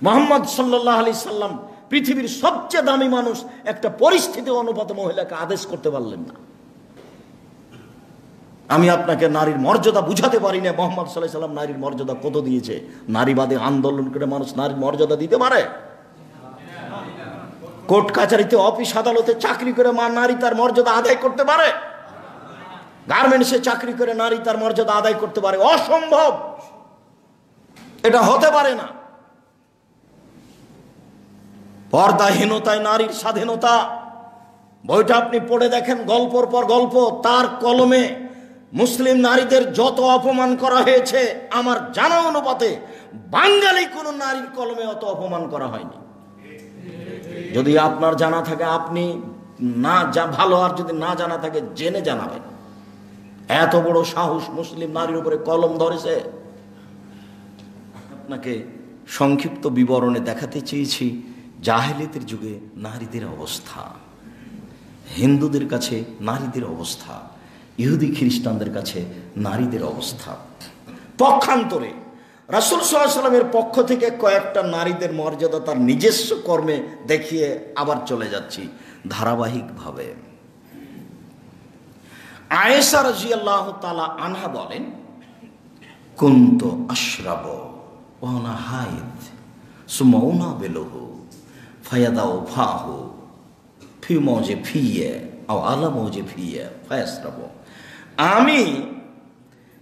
মুহাম্মদ সাল্লাল্লাহু আলাইহি সাল্লাম পৃথিবীর সবচেয়ে দামি মানুষ, একটা পরিস্থিতি অনুপাত মহিলাকে আদেশ করতে পারলেন না। আমি আপনাকে নারীর মর্যাদা বুঝাতে পারি না। মুহাম্মদ সাল্লাল্লাহু আলাইহি সাল্লাম নারীর মর্যাদা কত দিয়েছে। নারীবাদী আন্দোলন করে মানুষ নারীর মর্যাদা দিতে পারে? কোর্ট কাছারিতে, অফিস আদালতে চাকরি করে নারী তার মর্যাদা আদায় করতে পারে? গার্মেন্টসে চাকরি করে নারী তার মর্যাদা আদায় করতে পারে? অসম্ভব, এটা হতে পারে না। পর্দাহীনতায় নারীর স্বাধীনতা বইটা আপনি পড়ে দেখেন, গল্পর পর গল্প। তার কলমে মুসলিম নারীদের যত অপমান করা হয়েছে, আমার জানা অনুপাতে বাঙালি কোন নারীর কলমে অত অপমান করা হয়নি। যদি আপনার জানা থাকে আপনি না ভালো, আর যদি না জানা থাকে জেনে জানাবেন। এত বড় সাহস মুসলিম নারীর উপরে কলম ধরেছে। আপনাকে সংক্ষিপ্ত বিবরণে দেখাতে চেয়েছি জাহেলিয়াতের যুগে নারীদের অবস্থা, হিন্দুদের কাছে নারীদের অবস্থা, ইহুদি খ্রিস্টানদের কাছে নারীদের অবস্থা। পক্ষান্তরে রাসূল সাল্লাল্লাহু আলাইহি ওয়াসাল্লামের পক্ষ থেকে কয়েকটা নারীদের মর্যাদা তার নিজস্ব কর্মে দেখিয়ে আবার চলে যাচ্ছি ধারাবাহিকভাবে। আয়েশা রাদিয়াল্লাহু তাআলা আনহা বলেন, কুনতু আশরাবু ওয়া আনা হাইদ সুম্মা উনাবিলুহু ফায়াদাউ ফাহু ফি মাউজি ফিয়া আও আলা মাউজি ফিয়া ফায়াসরাবু। আমি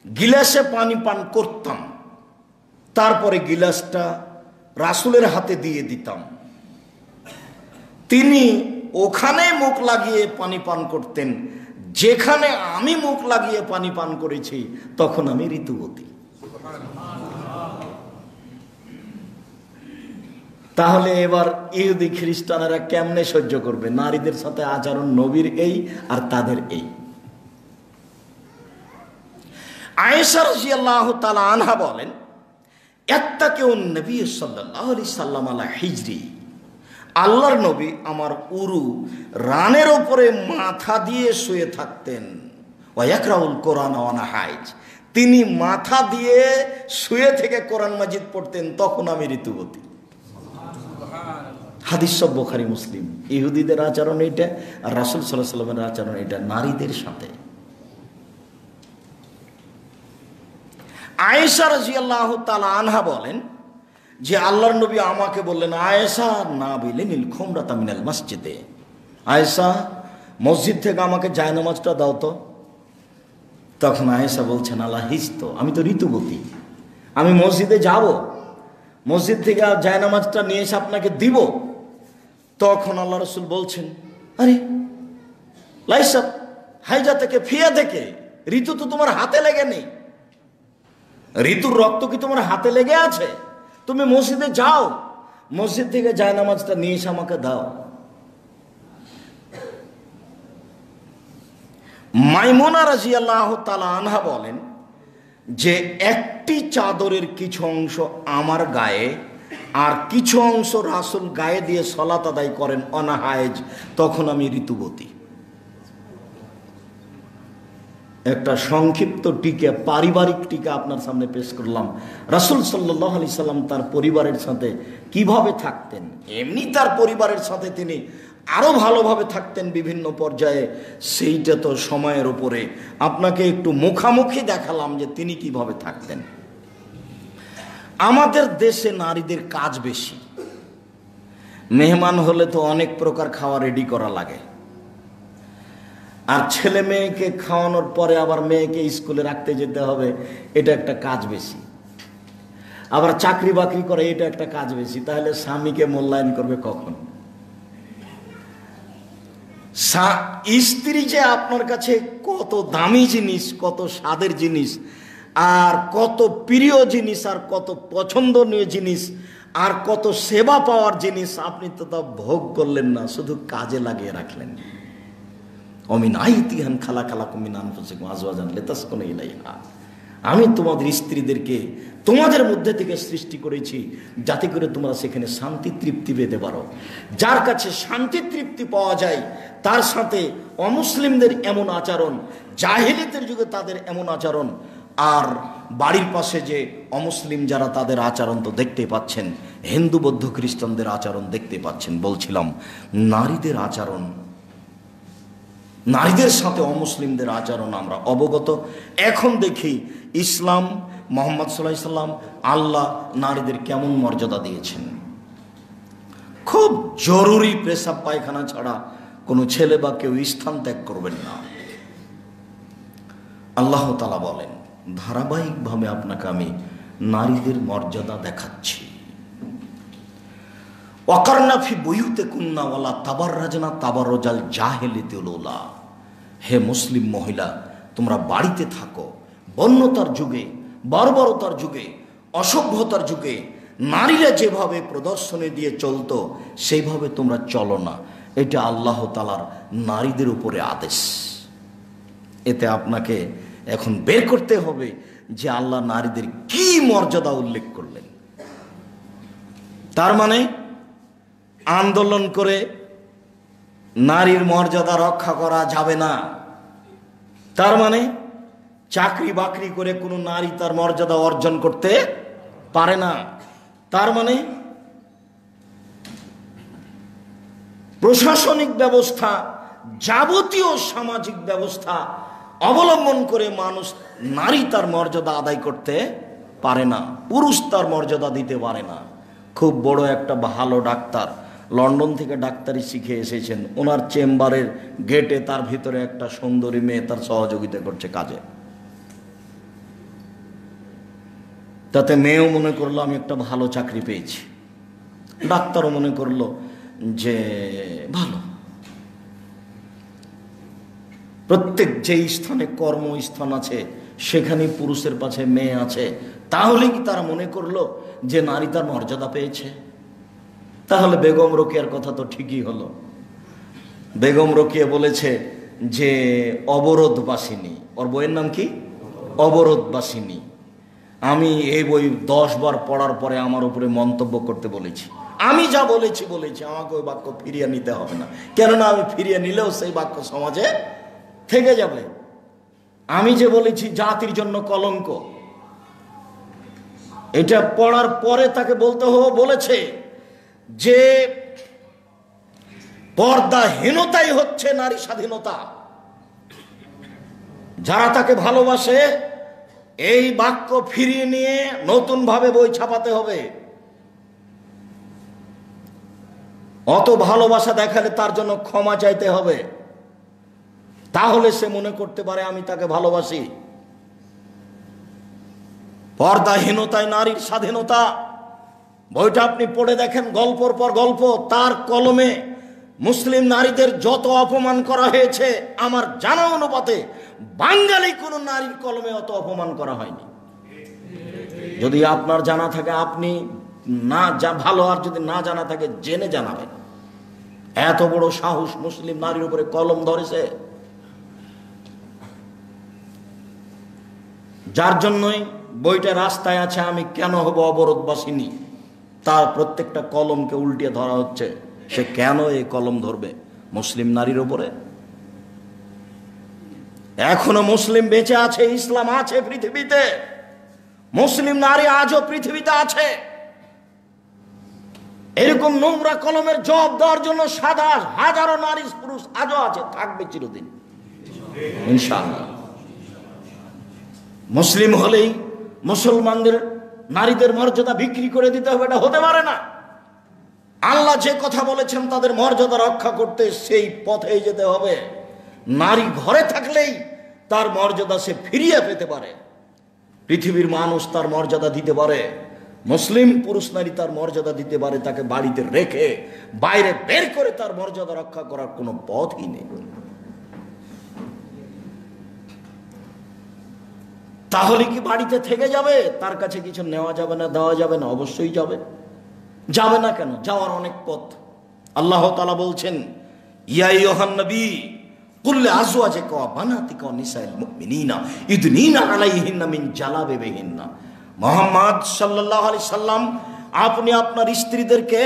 গিলাসে পানি পান করতাম, তারপরে গিলাসটা রাসূলের হাতে দিয়ে দিতাম, তিনি ওখানে মুখ লাগিয়ে পানি পান করতেন যেখানে আমি মুখ লাগিয়ে পানি পান করেছি, তখন আমি ঋতুবতী। তাহলে এবার ইহুদি খ্রিস্টানেরা কেমনে সহ্য করবে নারীদের সাথে আচরণ নবীর এই আর তাদের এই? আয়েশা রাদিয়াল্লাহু তাআলা আনহা বলেন, ইত্তাকিউন নবী সাল্লাল্লাহু আলাইহি সাল্লাম আলা হিজরি, আল্লাহর নবী আমার উরু রানের উপরে মাথা দিয়ে শুয়ে থাকতেন। ওয়া ইয়াকরাউল কোরআন ওয়া আনা হাইজ, তিনি মাথা দিয়ে শুয়ে থেকে কোরআন মাজিদ পড়তেন, তখন আমি ঋতুবতী। হাদিস সব বুখারী মুসলিম। ইহুদিদের আচরণ এইটা, আর রাসূল সাল্লাল্লাহু আলাইহি সাল্লামের আচরণ এটা নারীদের সাথে। আয়েশা রাদিয়াল্লাহু তাআলা আনহা বলেন যে আল্লাহর নবী আমাকে বললেন, আয়েশা না বিলিনিল খুমরাতা মিনাল মসজিদে, আয়েশা মসজিদ থেকে আমাকে জায়নামাজটা দাও তো। তখন আয়েশা বলছেন, আল্লাহ হিজত, আমি তো ঋতুবতী, আমি মসজিদে যাব, মসজিদ থেকে জায়নামাজটা নিয়ে এসে আপনাকে দিব। তখন আল্লাহ রাসূল বলছেন, আরে লাইসা হাইজা থেকে ফিয়া থেকে, ঋতু তো তোমার হাতে লেগে নেই, ঋতুর রক্ত কি তোমার হাতে লেগে আছে? তুমি মসজিদে যাও, মসজিদ থেকে জায়নামাজটা নিয়ে এসে আমাকে দাও। মাইমুনা রাদিয়াল্লাহু তাআলা আনহা বলেন যে একটি চাদরের কিছু অংশ আমার গায়ে আর কিছু অংশ রাসূল গায়ে দিয়ে সালাত আদায় করেন অনাহায়েজ, তখন আমি ঋতুবতী। একটা সংক্ষিপ্ত টিকা, পারিবারিক টিকা আপনার সামনে পেশ করলাম। রাসূল সাল্লাল্লাহু আলাইহি সাল্লাম তার পরিবারের সাথে কিভাবে থাকতেন, এমনি তার পরিবারের সাথে তিনি আরো ভালোভাবে থাকতেন বিভিন্ন পর্যায়ে, সেইটা তো সময়ের উপরে। আপনাকে একটু মুখামুখি দেখালাম যে তিনি কিভাবে থাকতেন। আমাদের দেশে নারীদের কাজ বেশি। মেহমান হলে তো অনেক প্রকার খাওয়া রেডি করা লাগে, আর ছেলে মেয়েকে খাওয়ানোর পরে আবার মেয়েকে স্কুলে রাখতে যেতে হবে, এটা একটা কাজ বেশি। আবার চাকরি বাকরি করে, এটা একটা কাজ বেশি। তাহলে স্বামীকে মূল্যায়ন করবে কখন? স্ত্রী যে আপনার কাছে কত দামি জিনিস, কত স্বাদের জিনিস, আর কত প্রিয় জিনিস, আর কত পছন্দনীয় জিনিস, আর কত সেবা পাওয়ার জিনিস, আপনি তো তা ভোগ করলেন না, শুধু কাজে লাগিয়ে রাখলেন। অমিন আইতিহান খালা খালা কুমিন আনফুসিকুম আজওয়াজান লিতাসকুনু ইলাইহা, আমি তোমাদের স্ত্রীদেরকে তোমাদের মধ্যে থেকে সৃষ্টি করেছি যাতে করে তোমরা সেখানে শান্তি তৃপ্তি পেতে পারো। যার কাছে শান্তি তৃপ্তি পাওয়া যায় তার সাথে অমুসলিমদের এমন আচরণ, জাহেলিয়াতের যুগে তাদের এমন আচরণ, আর বাড়ির পাশে যে অমুসলিম যারা, তাদের আচরণ তো দেখতেই পাচ্ছেন। হিন্দু বৌদ্ধ খ্রিস্টানদের আচরণ দেখতে পাচ্ছেন। বলছিলাম নারীদের আচরণ, নারীদের সাথে অমুসলিমদের আচরণ আমরা অবগত। এখন দেখি ইসলাম, মোহাম্মদ সাল্লাল্লাহু আলাইহি সাল্লাম, আল্লাহ নারীদের কেমন মর্যাদা দিয়েছেন। খুব জরুরি পেশাব পায়খানা ছাড়া কোনো ছেলে বা কেউ স্থান ত্যাগ করবেন না। আল্লাহ তাআলা বলেন, ধারাবাহিকভাবে আপনাকে আমি নারীদের মর্যাদা দেখাচ্ছি। ওয়াকারনা ফি বুয়ুতিকুন্না ওয়ালা তাবাররাজনা তাবাররুজাল জাহিলিয়াতিল উলা। হে মুসলিম মহিলা, তোমরা বাড়িতে থাকো। বন্যতার যুগে, বর্বরতার যুগে, অসভ্যতার যুগে নারীরা যেভাবে প্রদর্শনী দিয়ে চলতো সেইভাবে তোমরা চলো না। এটা আল্লাহ তাআলার নারীদের উপরে আদেশ। এতে আপনাকে এখন বের করতে হবে যে আল্লাহ নারীদের কি মর্যাদা উল্লেখ করলেন। তার মানে আন্দোলন করে নারীর মর্যাদা রক্ষা করা যাবে না। তার মানে চাকরি বাকরি করে কোনো নারী তার মর্যাদা অর্জন করতে পারে না। তার মানে প্রশাসনিক ব্যবস্থা, যাবতীয় সামাজিক ব্যবস্থা অবলম্বন করে মানুষ, নারী তার মর্যাদা আদায় করতে পারে না, পুরুষ তার মর্যাদা দিতে পারে না। খুব বড় একটা ভালো ডাক্তার লন্ডন থেকে ডাক্তারি শিখে এসেছেন, ওনার চেম্বারের গেটে তার ভিতরে একটা সুন্দরী মেয়ে তার সহযোগিতা করছে কাজে। তাতে মেয়েও মনে করলো আমি একটা ভালো চাকরি পেয়েছি, ডাক্তারও মনে করলো যে ভালো। প্রত্যেক যেই স্থানে কর্মস্থান আছে সেখানে পুরুষের পাশে মেয়ে আছে, তাহলে কি তারা মনে করলো যে নারী তার মর্যাদা পেয়েছে? তাহলে বেগম রোকেয়ার কথা তো ঠিকই হলো। বেগম রোকেয়া বলেছে যে অবরোধবাসিনী, ওর বইয়ের নাম কি? অবরোধবাসিনী। আমি এই বই 10 বার পড়ার পরে আমার উপরে মন্তব্য করতে বলেছি। আমি যা বলেছি বলেছি, আমাকে ওই বাক্য ফিরিয়ে নিতে হবে না, কেননা আমি ফিরিয়ে নিলেও সেই বাক্য সমাজে থেকে যাবে। আমি যে বলেছি জাতির জন্য কলঙ্ক, এটা পড়ার পরে তাকে বলতে বলেছে যে পর্দাহীনতাই হচ্ছে নারী স্বাধীনতা। যারা তাকে ভালোবাসে এই বাক্য ফিরিয়ে নিয়ে নতুন ভাবে বই ছাপাতে হবে। অত ভালোবাসা দেখালে তার জন্য ক্ষমা চাইতে হবে, তাহলে সে মনে করতে পারে আমি তাকে ভালোবাসি। পর্দাহীনতায় নারীর স্বাধীনতা বইটা আপনি পড়ে দেখেন, গল্পর পর গল্প। তার কলমে মুসলিম নারীদের যত অপমান করা হয়েছে, আমার জানা অনুপাতে বাঙালি কোন নারীর কলমে অত অপমান করা হয়নি। যদি আপনার জানা থাকে আপনি না যা ভালো, আর যদি না জানা থাকে জেনে জানাবেন। এত বড় সাহস মুসলিম নারীর উপরে কলম ধরেছে, যার জন্যই বইটা রাস্তায় আছে। আমি কেন হব অবরোধবাসিনী, তার প্রত্যেকটা কলমকে উল্টিয়ে ধরা হচ্ছে। সে কেন এই কলম ধরবে মুসলিম নারীর উপরে? এখনো মুসলিম বেঁচে আছে, ইসলাম আছে পৃথিবীতে, মুসলিম নারী আজও পৃথিবীতে আছে। এরকম নোংরা কলমের জবাব দেওয়ার জন্য সাদা হাজারো নারী পুরুষ আজও আছে, থাকবে চিরদিন ইনশাআল্লাহ। মুসলিম হলেই মুসলমানদের নারীদের মর্যাদা বিক্রি করে দিতে হবে, এটা হতে পারে না। আল্লাহ যে কথা বলেছেন তাদের মর্যাদা রক্ষা করতে, সেই পথেই যেতে হবে। নারী ঘরে থাকলেই তার মর্যাদা সে ফিরিয়ে পেতে পারে, পৃথিবীর মানুষ তার মর্যাদা দিতে পারে, মুসলিম পুরুষ নারী তার মর্যাদা দিতে পারে। তাকে বাড়িতে রেখে বাইরে বের করে তার মর্যাদা রক্ষা করার কোনো পথই নেই। তাহলে কি বাড়িতে থেকে যাবে? তার কাছে কিছু নেওয়া যাবে না, দেওয়া যাবে না? অবশ্যই যাবে। যাবে না কেন? যাওয়ার অনেক পথ। আল্লাহ তাআলা বলছেন, ইয়া আইয়ুহান নবী কুল লিআজওয়াজিকা ওয়া বানাতিকা ওয়া নিসাইল মুমিনিনা ইদনিনা আলাইহিন্না মিন জালাবিবিহিন্না। মুহাম্মদ সাল্লাল্লাহু আলাইহি সাল্লাম, আপনি আপনার স্ত্রীদেরকে,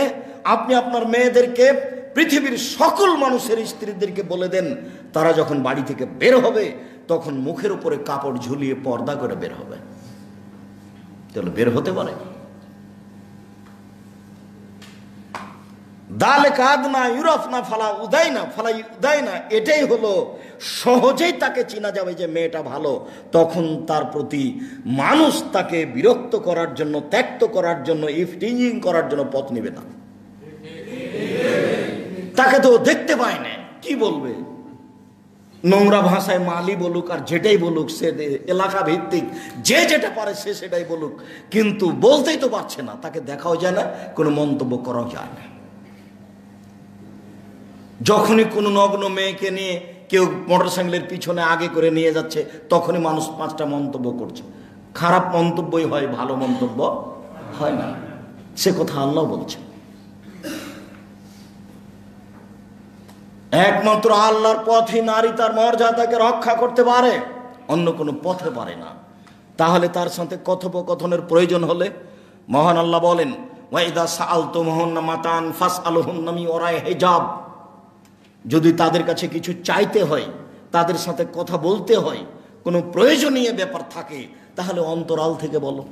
আপনি আপনার মেয়েদেরকে, পৃথিবীর সকল মানুষের স্ত্রীদেরকে বলে দেন, তারা যখন বাড়ি থেকে বের হবে তখন মুখের উপরে কাপড় ঝুলিয়ে পর্দা করে বের হবে। তাহলে বের হতে পারে। দালে কাদ না ইউরফ না ফালা উদয় না ফালা উদয় না, এটাই হলো সহজেই তাকে চেনা যাবে যে মেয়েটা ভালো। তখন তার প্রতি মানুষ তাকে বিরক্ত করার জন্য, ত্যক্ত করার জন্য, ইফটিজিং করার জন্য পথ নেবে না। তাকে তো দেখতে পায় না, কি বলবে? নোংরা ভাষায় মালি বলুক আর যেটাই বলুক, সে এলাকা ভিত্তিক যে যেটা পারে সে সেটাই বলুক, কিন্তু বলতেই তো পারছে না, তাকে দেখাও যায় না, কোনো মন্তব্য করাও যায় না। যখনই কোনো নগ্ন মেয়েকে নিয়ে কেউ মোটরসাইকেলের পিছনে আগে করে নিয়ে যাচ্ছে, তখনই মানুষ 5টা মন্তব্য করছে। খারাপ মন্তব্যই হয়, ভালো মন্তব্য হয় না। সে কথা আল্লাহ বলছে। একমাত্র আল্লাহর পথে নারী তার মর্যাদাকে রক্ষা করতে পারে, অন্য কোনো পথে পারে না। তাহলে তার সাথে কথোপকথনের প্রয়োজন হলে মহান আল্লাহ বলেন, ওয়াইদা সাআলতুমুহুন্না মাতান ফাসআলুহুন্না মিন ওরাই হিজাব। যদি তাদের কাছে কিছু চাইতে হয়, তাদের সাথে কথা বলতে হয়, কোনো প্রয়োজনীয় ব্যাপার থাকে, তাহলে অন্তরাল থেকে বলো,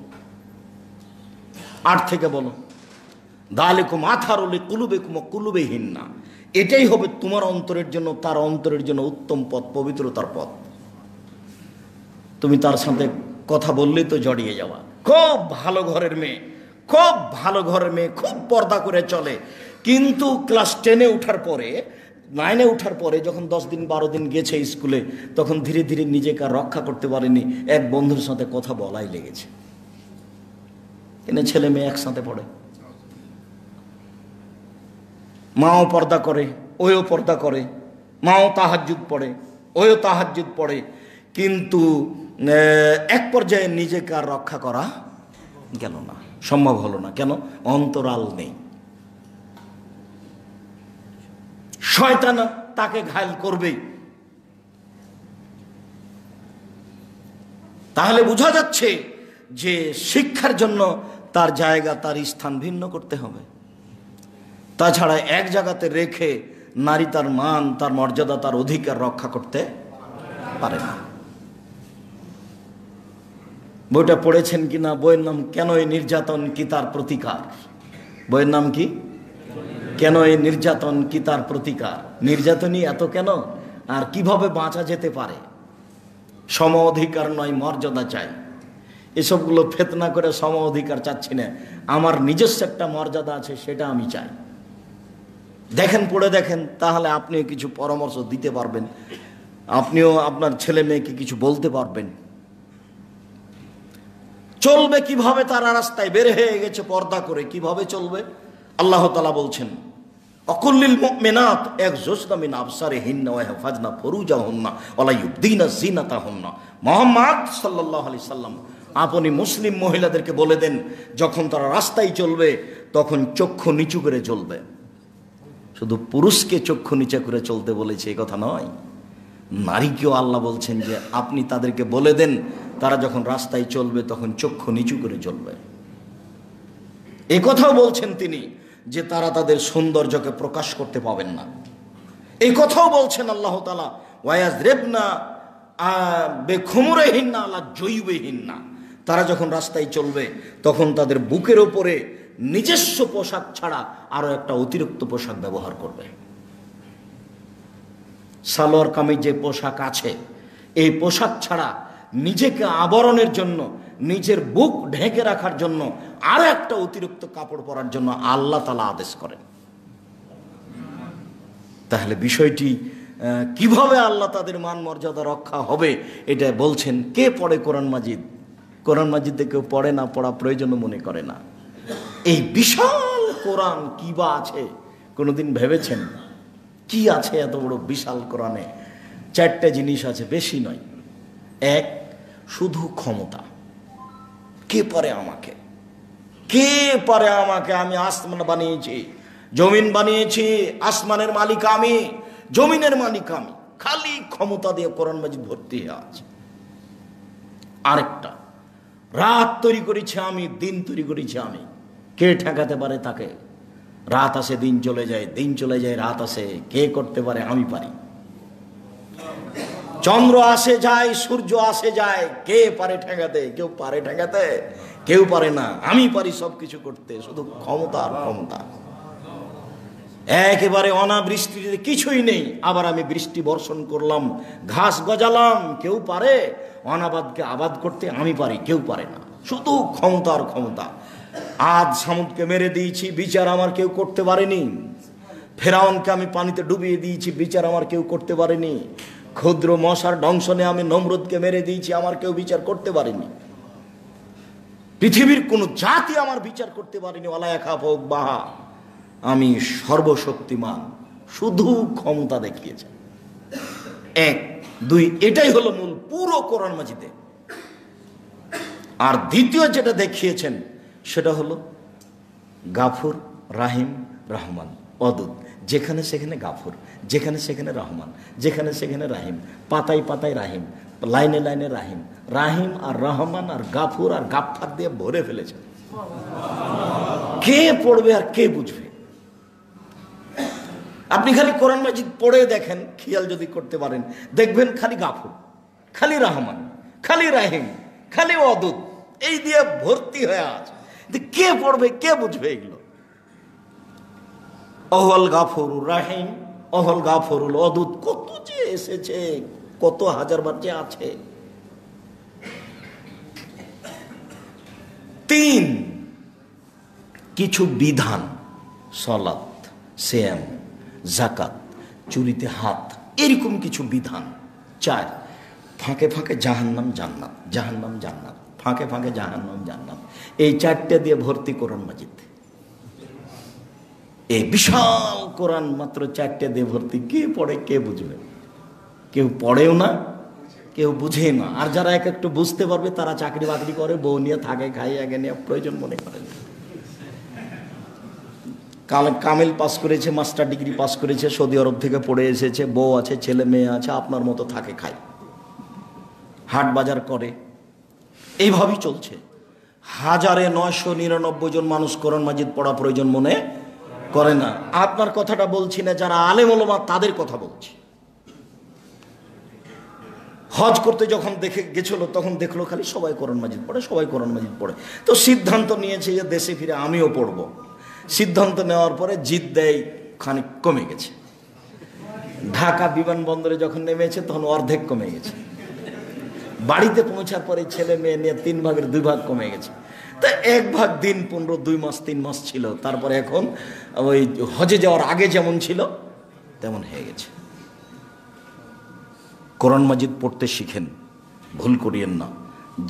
আট থেকে বলো। দালিকুম আতহারু লিকুলুবিকুম ওয়া কুলুবিহিন্না। এটাই হবে তোমার অন্তরের জন্য, তার অন্তরের জন্য উত্তম পথ, পবিত্রতার পথ। তুমি তার সাথে কথা বললেই তো জড়িয়ে যাওয়া। খুব ভালো ঘরের মেয়ে, খুব ভালো ঘরের মেয়ে, খুব পর্দা করে চলে, কিন্তু ক্লাস 10-এ ওঠার পরে, 9-এ ওঠার পরে যখন 10 দিন 12 দিন গেছে স্কুলে, তখন ধীরে ধীরে নিজেকে আর রক্ষা করতে পারেনি, এক বন্ধুর সাথে কথা বলাই লেগেছে। এনে ছেলে মেয়ে একসাথে পড়ে, মাও পর্দা করে, ওও পর্দা করে, মাও তাহাজ্জুদ পড়ে, ওও তাহাজ্জুদ পড়ে, কিন্তু এক পর্যায়ে নিজেকে আর রক্ষা করা গেল না, সম্ভব হলো না। কেন? অন্তরাল নেই। শয়তান তাকে ঘায়েল করবেই। তাহলে বোঝা যাচ্ছে যে শিক্ষার জন্য তার জায়গা, তার স্থান ভিন্ন করতে হবে। তাছাড়া এক জায়গাতে রেখে নারী তার মান, তার মর্যাদা, তার অধিকার রক্ষা করতে পারে না। বইটা পড়েছেন কিনা? বইয়ের নাম কেন এই নির্যাতন কি তার প্রতিকার। বইয়ের নাম কি? কেন এই নির্যাতন কি তার প্রতিকার। নির্যাতনই এত কেন, আর কিভাবে বাঁচা যেতে পারে। সম অধিকার নয়, মর্যাদা চাই। এসবগুলো ফেতনা করে সম অধিকার চাচ্ছি না, আমার নিজস্ব একটা মর্যাদা আছে, সেটা আমি চাই। দেখেন, পড়ে দেখেন, তাহলে আপনিও কিছু পরামর্শ দিতে পারবেন, আপনিও আপনার ছেলে মেয়েকে কিছু বলতে পারবেন। চলবে কিভাবে? তারা রাস্তায় বের হয়ে গেছে পর্দা করে, কিভাবে চলবে? আল্লাহ তাআলা বলছেন, অকুল্লিল মুমিনাত ইয়াগযুযনা মিন আবসারিহিন্না ওয়া ইয়াহফাযনা ফুরুজাহুন্না ওয়া লা ইউবদিনা যিনাতাহুন্না। মুহাম্মদ সাল্লাল্লাহু আলাইহি সাল্লাম আপনি মুসলিম মহিলাদেরকে বলে দেন, যখন তারা রাস্তায় চলবে তখন চক্ষু নিচু করে চলবে। শুধু পুরুষকে চক্ষু নিচু করে চলতে বলেছে এই কথা নয়, নারীকেও আল্লাহ বলছেন যে আপনি তাদেরকে বলে দেন, তারা যখন রাস্তায় চলবে তখন চক্ষু নিচু করে চলবে। এই কথাও বলছেন তিনি যে তারা তাদের সৌন্দর্যকে প্রকাশ করতে পাবেন না। এই কথাও বলছেন আল্লাহ তাআলা, ওয়ায়াজরিবনা বিখুমুরিহিন্না আলা জুয়ুবিহিন্না। তারা যখন রাস্তায় চলবে তখন তাদের বুকের ওপরে নিজস্ব পোশাক ছাড়া আরো একটা অতিরিক্ত পোশাক ব্যবহার করবে। সালোয়ার কামিজ যে পোশাক আছে, এই পোশাক ছাড়া নিজেকে আবরণের জন্য, নিজের বুক ঢেকে রাখার জন্য আর একটা অতিরিক্ত কাপড় পরার জন্য আল্লাহ তাআলা আদেশ করেন। তাহলে বিষয়টি কিভাবে আল্লাহ তাদের মান মর্যাদা রক্ষা হবে এটা বলছেন। কে পড়ে কোরআন মাজিদ? কোরআন মাজিদে কেউ পড়ে না, পড়া প্রয়োজন মনে করে না। এই বিশাল কোরআন কি বা আছে কোনোদিন ভেবেছেন? কি আছে এত বড় বিশাল কোরআনে? 4টে জিনিস আছে, বেশি নয়। এক, শুধু ক্ষমতা। কে পারে আমাকে, কে পারে আমাকে? আমি আসমান বানিয়েছি, জমিন বানিয়েছি, আসমানের মালিক আমি, জমিনের মালিক আমি। খালি ক্ষমতা দিয়ে কোরআন মাজিদ ভর্তি হয়ে আছে। আরেকটা, রাত তৈরি করেছি আমি, দিন তৈরি করেছি আমি। কে ঠেকাতে পারে তাকে? রাত আসে দিন চলে যায়, দিন চলে যায় রাত আসে, কে করতে পারে? আমি পারি। চন্দ্র আসে যায়, সূর্য আসে যায়, কে পারে ঠেকাতে? কেউ পারে ঠেকাতে? কেউ পারে না। আমি পারি সবকিছু করতে, শুধু ক্ষমতা আর ক্ষমতা। একেবারে অনাবৃষ্টিতে কিছুই নেই, আবার আমি বৃষ্টি বর্ষণ করলাম, ঘাস গজালাম। কেউ পারে অনাবাদকে আবাদ করতে? আমি পারি, কেউ পারে না। শুধু ক্ষমতা আর ক্ষমতা। আজ সামুদকে মেরে দিয়েছি, বিচার আমার কেউ করতে পারেনি। ফেরাউনকে আমি পানিতে ডুবিয়ে দিয়েছি, বিচার আমার কেউ করতে পারেনি। ক্ষুদ্র মশার দংশনে আমি নমরুদকে মেরে দিয়েছি, আমার কেউ বিচার করতে পারেনি। পৃথিবীর কোন জাতি আমার বিচার করতে পারেনি। ওয়ালা ইয়াখাফুক বাহা, আমি সর্বশক্তিমান, শুধু ক্ষমতা দেখিয়েছে। এক, দুই, এটাই হলো মূল পুরো কোরআন মাজিদে। আর দ্বিতীয় যেটা দেখিয়েছেন সেটা হলো গাফুর, রাহিম, রহমান, অদুদ। যেখানে সেখানে গাফুর, যেখানে সেখানে রহমান, যেখানে সেখানে রাহিম, পাতায় পাতায় রাহিম, লাইনে লাইনে রাহিম। রাহিম আর রহমান আর গাফুর আর গাফফার দিয়ে ভরে ফেলেছে। কে পড়বে আর কে বুঝবে? আপনি খালি কোরআন মাজিদ পড়ে দেখেন, খেয়াল যদি করতে পারেন, দেখবেন খালি গাফুর, খালি রহমান, খালি রাহিম, খালি অদুদ, এই দিয়ে ভর্তি হয়ে আছে। কে পড়বে, কে বুঝবে এগুলো? অহল গাফুর রাহিম, অহল গাফুরুল অদুদ, কত যে এসেছে, কত হাজারবার যে আছে। তিন, কিছু বিধান, সালাত, সিয়াম, যাকাত, চুরিতে হাত, এরকম কিছু বিধান। চার, ফাঁকে ফাঁকে জাহান্নাম জান্নাত, জাহান্নাম জান্নাত, ফাঁকে ফাঁকে জাহান্নাম জান্নাত। এই চারটে দিয়ে ভর্তি কোরআন মাজিদ। এই বিশাল কোরআন মাত্র চারটে দিয়ে ভর্তি। কে পড়ে, কে বুঝবে? কেউ পড়েও না, কেউ বুঝে না। আর যারা এক একটু বুঝতে পারবে তারা চাকরি বাকরি করে, বউ নিয়ে থাকে, খাই, আগে নিয়ে প্রয়োজন মনে করেন। কামেল পাস করেছে, মাস্টার ডিগ্রি পাস করেছে, সৌদি আরব থেকে পড়ে এসেছে, বউ আছে, ছেলে মেয়ে আছে, আপনার মতো থাকে, খায়, হাট বাজার করে, এইভাবেই চলছে। 1999 জন মানুষ কোরআন মাজিদ পড়া প্রয়োজন মনে করে না। আপনার কথাটা বলছি না, যারা আলেম ওলামা তাদের কথা বলছি। হজ করতে যখন দেখে গেছিল তখন দেখলো খালি সবাই কোরআন মাজিদ পড়ে, সবাই কোরআন মাজিদ পড়ে। তো সিদ্ধান্ত নিয়েছে যে দেশে ফিরে আমিও পড়বো। সিদ্ধান্ত নেওয়ার পরে জিদ দেয় খানিক কমে গেছে। ঢাকা বিমানবন্দরে যখন নেমেছে তখন অর্ধেক কমে গেছে। বাড়িতে পৌঁছার পরে ছেলে মেয়ে নিয়ে 3 ভাগের 2 ভাগ কমে গেছে। তা 1 ভাগ দিন 15, 2 মাস 3 মাস ছিল। তারপরে এখন ওই হজে যাওয়ার আগে যেমন ছিল তেমন হয়ে গেছে। কোরআন মাজিদ পড়তে শিখেন, ভুল করিয়েন না।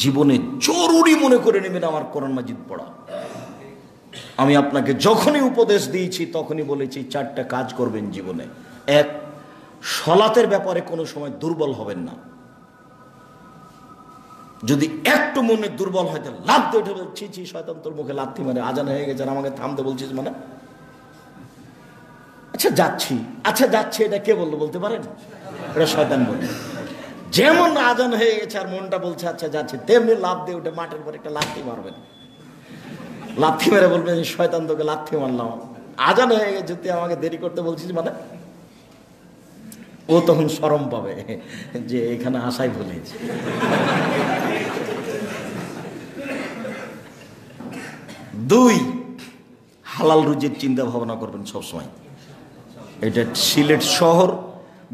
জীবনে জরুরি মনে করে নেবেন আমার কোরআন মাজিদ পড়া। আমি আপনাকে যখনই উপদেশ দিয়েছি তখনই বলেছি 4টা কাজ করবেন জীবনে। 1, সলাতের ব্যাপারে কোনো সময় দুর্বল হবেন না। যদি একটু মনে দুর্বল হয় তাহলে লাফ দিয়ে উঠে বলছি, ছি শয়তান তোর মুখে লাথি মারে, আজান হয়ে গেছে আর আমাকে থামতে বলছিস মানে? আচ্ছা যাচ্ছি, আচ্ছা যাচ্ছে, এটা কে বললো বলতে পারেন? এটা শয়তান বলল। যেমন আজান হয়ে গেছে আর মনটা বলছে আচ্ছা যাচ্ছে, তেমনি লাফ দিয়ে উঠে মাঠের পর একটা লাথি মারবেন। লাথি মেরে বলবেন শয়তান তোকে লাথি মারলাম, আজান হয়ে গেছে, তুই আমাকে দেরি করতে বলছিস মানে? ও তখন শরম পাবে যে এখানে আসাই ভুল হয়েছে। 2, হালাল রুজির চিন্তা ভাবনা করবেন সবসময়। এটা সিলেট শহর,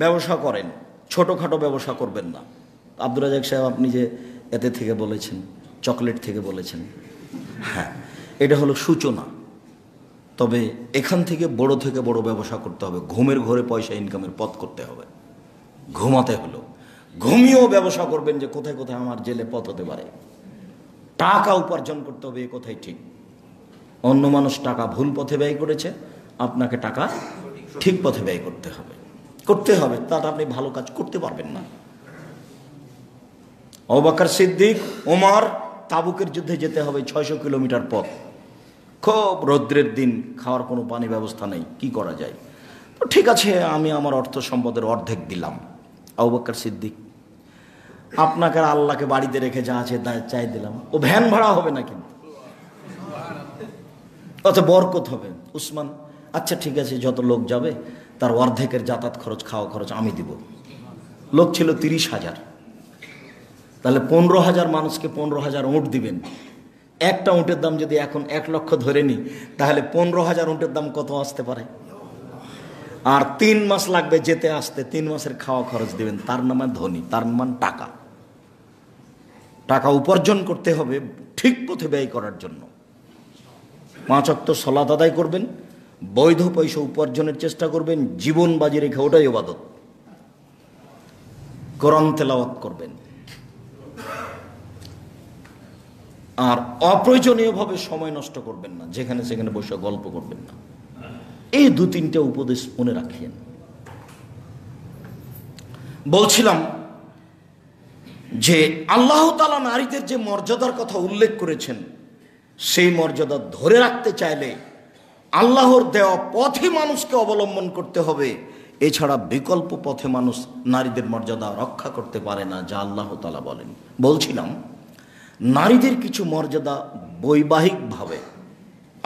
ব্যবসা করেন, ছোটোখাটো ব্যবসা করবেন না। আব্দুর রাজাক সাহেব আপনি যে এতে থেকে বলেছেন, চকলেট থেকে বলেছেন, হ্যাঁ এটা হলো সূচনা। তবে এখান থেকে বড় ব্যবসা করতে হবে। ঘুমের ঘরে পয়সা ইনকামের পথ করতে হবে। ঘুমাতে হলো, ঘুমিয়েও ব্যবসা করবেন যে কোথায় কোথায় আমার জেলে পথ হতে পারে। টাকা উপার্জন করতে হবে, এ কথাই ঠিক। অন্য মানুষ টাকা ভুল পথে ব্যয় করেছে, আপনাকে টাকা ঠিক পথে ব্যয় করতে হবে, তাতে আপনি ভালো কাজ করতে পারবেন না। আবু বকর সিদ্দিক, ওমর তাবুকের যুদ্ধে যেতে হবে 600 কিলোমিটার পথ, খুব রৌদ্রের দিন, খাওয়ার কোনো পানি ব্যবস্থা নেই, কি করা যায়? তো ঠিক আছে, আমি আমার অর্থ সম্পদের অর্ধেক দিলাম। আবু বকর সিদ্দিক, আপনাকে আল্লাহকে বাড়িতে রেখে যা আছে চাই দিলাম। ও ভ্যান ভাড়া হবে না কিন্তু, অত বরকত হবে। উসমান, আচ্ছা ঠিক আছে, যত লোক যাবে তার অর্ধেকের যাতায়াত খরচ, খাওয়া খরচ আমি দিব। লোক ছিল 30,000, তাহলে 15,000 মানুষকে 15,000 উঁট দিবেন। একটা উঁটের দাম যদি এখন 1 লক্ষ ধরে নিই, তাহলে 15,000 উঁটের দাম কত আসতে পারে? আর 3 মাস লাগবে যেতে আসতে, 3 মাসের খাওয়া খরচ দেবেন, তার নামে ধনী, তার নাম টাকা। টাকা উপার্জন করতে হবে ঠিক পথে ব্যয় করার জন্য। 5 ওয়াক্ত সালাত আদায় করবেন, বৈধ পয়সা উপার্জনের চেষ্টা করবেন, জীবন বাজি রেখে, ওটাই ইবাদত। কোরআন তেলাওয়াত করবেন, আর অপ্রয়োজনীয়ভাবে সময় নষ্ট করবেন না, যেখানে সেখানে বসে গল্প করবেন না। এই 2-3টা উপদেশ মনে রাখিয়েন। বলছিলাম যে আল্লাহ তাআলা নারীদের যে মর্যাদার কথা উল্লেখ করেছেন, সেই মর্যাদা ধরে রাখতে চাইলে আল্লাহর দেওয়া পথে মানুষকে অবলম্বন করতে হবে। এছাড়া বিকল্প পথে মানুষ নারীদের মর্যাদা রক্ষা করতে পারে না, যা আল্লাহ তাআলা বলেন। বলছিলাম নারীদের কিছু মর্যাদা বৈবাহিকভাবে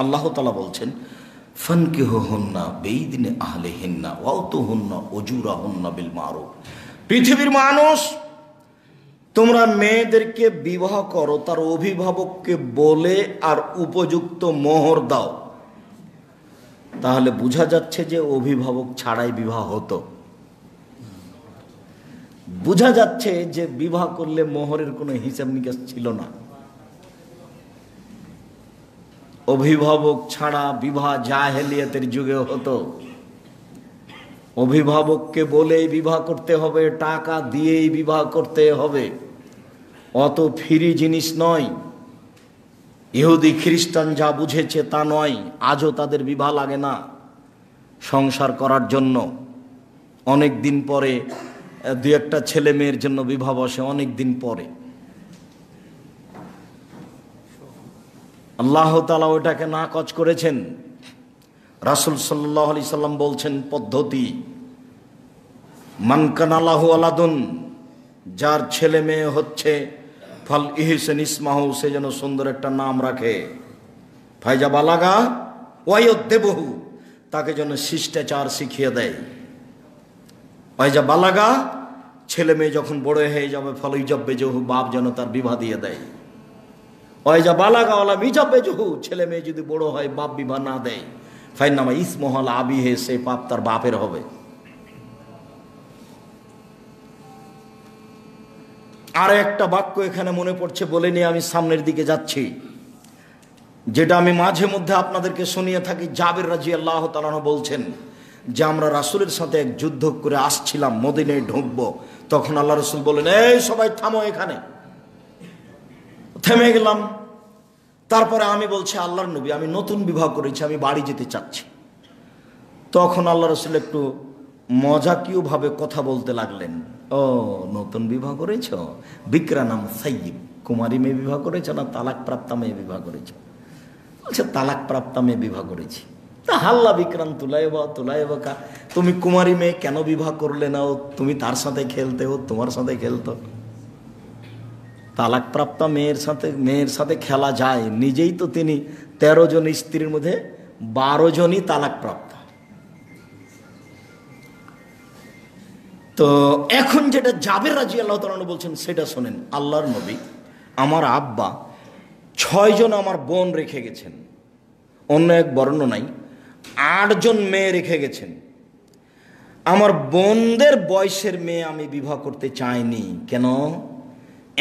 আল্লাহ তাআলা বলছেন, ফানকিহুহুন্না বিইذনি আহলিহিন্না ওয়াতুহুন্না উজুরাহুন্না বিল মারুফ। পৃথিবীর মানুষ, তোমরা মেয়েদেরকে বিবাহ করো তার অভিভাবককে বলে আর উপযুক্ত মোহর দাও। তাহলে বোঝা যাচ্ছে যে অভিভাবক ছাড়াই বিবাহ হতো। বোঝা যাচ্ছে যে বিবাহ করলে মোহরের কোনো হিসাব নিকাশ ছিল না। অভিভাবক ছাড়া বিবাহ জাহেলিয়াতের যুগে হতো। অভিভাবককে বলেই বিবাহ করতে হবে, টাকা দিয়েই বিবাহ করতে হবে, অত ফ্রি জিনিস নয়। ইহুদি খ্রিস্টান যা বুঝেছে তা নয়। আজও তাদের বিবাহ লাগে না সংসার করার জন্য। অনেক দিন পরে 2-1টা ছেলে মেয়ের জন্য বিবাহ বসে, অনেক দিন পরে। আল্লাহ তাআলা ওটাকে নাকচ করেছেন। রাসূল সাল্লাল্লাহু আলাইহি সাল্লাম বলছেন পদ্ধতি, মান কানা লাহু ওয়ালাদুন, যার ছেলে মেয়ে হচ্ছে, ফাল ইহসান ইসমাহু, সে যেন সুন্দর একটা নাম রাখে। ফাইজা বালাগা ওয়ায়ুদ্দেবহু, তাকে যেন শিষ্টাচার শিখিয়ে দেয়। ফাইজা বালাগা, ছেলে মেয়ে যখন বড় হয়ে যাবে, ফাল ইজাব্বেজহু, বাপ যেন তার বিবাহ দিয়ে দেয়। ওয়াইজা বালাগা ওয়ালা মিজাব্বেজহু, ছেলে মেয়ে যদি বড় হয় বাপ বিবাহ না দেয়, ফাইন্নামা ইসমুল আবিহি, সে পাপ তার বাপের হবে। আর একটা বাক্য এখানে মনে পড়ছে, বলে নিয়ে আমি সামনের দিকে যাচ্ছি, যেটা আমি মাঝে মধ্যে আপনাদেরকে শুনিয়ে থাকি। জাবের রাদিয়াল্লাহু তাআলা আনহু বলছেন যে আমরা রাসূলের সাথে এক যুদ্ধ করে আসছিলাম, মদিনায় ঢুকবো। তখন আল্লাহ রাসূল বললেন, এই সবাই থামো এখানে। থেমে গেলাম। তারপরে আমি বলছি, আল্লাহর নবী, আমি নতুন বিবাহ করেছি, আমি বাড়ি যেতে চাচ্ছি। তখন আল্লাহ রাসূল একটু মজাকীয় ভাবে কথা বলতে লাগলেন। ও, নতুন বিবাহ করেছ? বিকরা নাম সাইয়্যিব, কুমারী মেয়ে বিবাহ করেছ না তালাক প্রাপ্তা মেয়ে বিবাহ করেছ? আচ্ছা, তালাক প্রাপ্তা মেয়ে বিবাহ করেছি। তা হাল্লা বিক্রান তুলাইবা, তুমি কুমারী মেয়ে কেন বিবাহ করলে না? ও তুমি তার সাথে খেলতে, ও তোমার সাথে খেলতো। তালাক প্রাপ্তা মেয়ের সাথে খেলা যায়। নিজেই তো তিনি 13 জন স্ত্রীর মধ্যে 12 জনই তালাক প্রাপ্ত। তো এখন যেটা জাবের রাদিয়াল্লাহু তাআলা বলছেন সেটা শোনেন। আল্লাহর নবী, আমার আব্বা 6 জন আমার বোন রেখে গেছেন, অন্য এক বর্ণনায় 8 জন মেয়ে রেখে গেছেন। আমার বোনদের বয়সের মেয়ে আমি বিবাহ করতে চাইনি। কেন?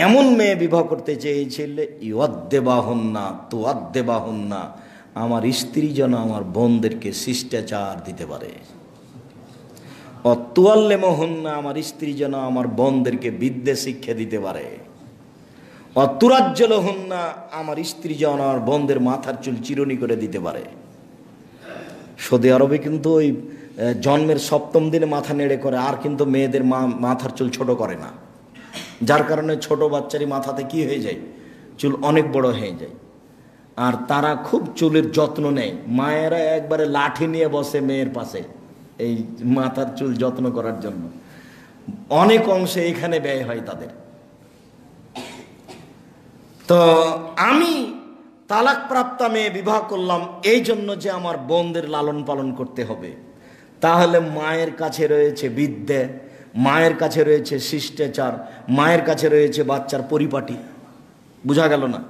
এমন মেয়ে বিবাহ করতে চেয়েছিলে, ইউআদ্দেবাহুন্না তুআদ্দেবাহুন্না, আমার স্ত্রী যেন আমার বোনদেরকে শিষ্টাচার দিতে পারে। অতুয়াল্লেমহুন্না, আমার স্ত্রী যেন আমার বোনদেরকে বিদ্যা শিক্ষা দিতে পারে। অতুরাজ্জলহুন্না, আমার স্ত্রী যেন আমার বোনদের মাথার চুল চিরুনি করে দিতে পারে। সৌদি আরবে কিন্তু ওই জন্মের 7ম দিনে মাথা নেড়ে করে, আর কিন্তু মেয়েদের মাথার চুল ছোট করে না। যার কারণে ছোট বাচ্চারই মাথাতে কি হয়ে যায়, চুল অনেক বড় হয়ে যায়। আর তারা খুব চুলের যত্ন নেয়। মায়েরা একবারে লাঠি নিয়ে বসে মেয়ের পাশে এই মাথার চুল যত্ন করার জন্য। অনেক অংশে এখানে ব্যয় হয় তাদের। তো আমি তালাক প্রাপ্তা মেয়ে বিবাহ করলাম এই জন্য যে আমার বোনদের লালন পালন করতে হবে। তাহলে মায়ের কাছে রয়েছে বিদ্যা, মায়ের কাছে রয়েছে শিষ্টাচার, মায়ের কাছে রয়েছে বাচ্চার পরিপাটি। বুঝা গেল না?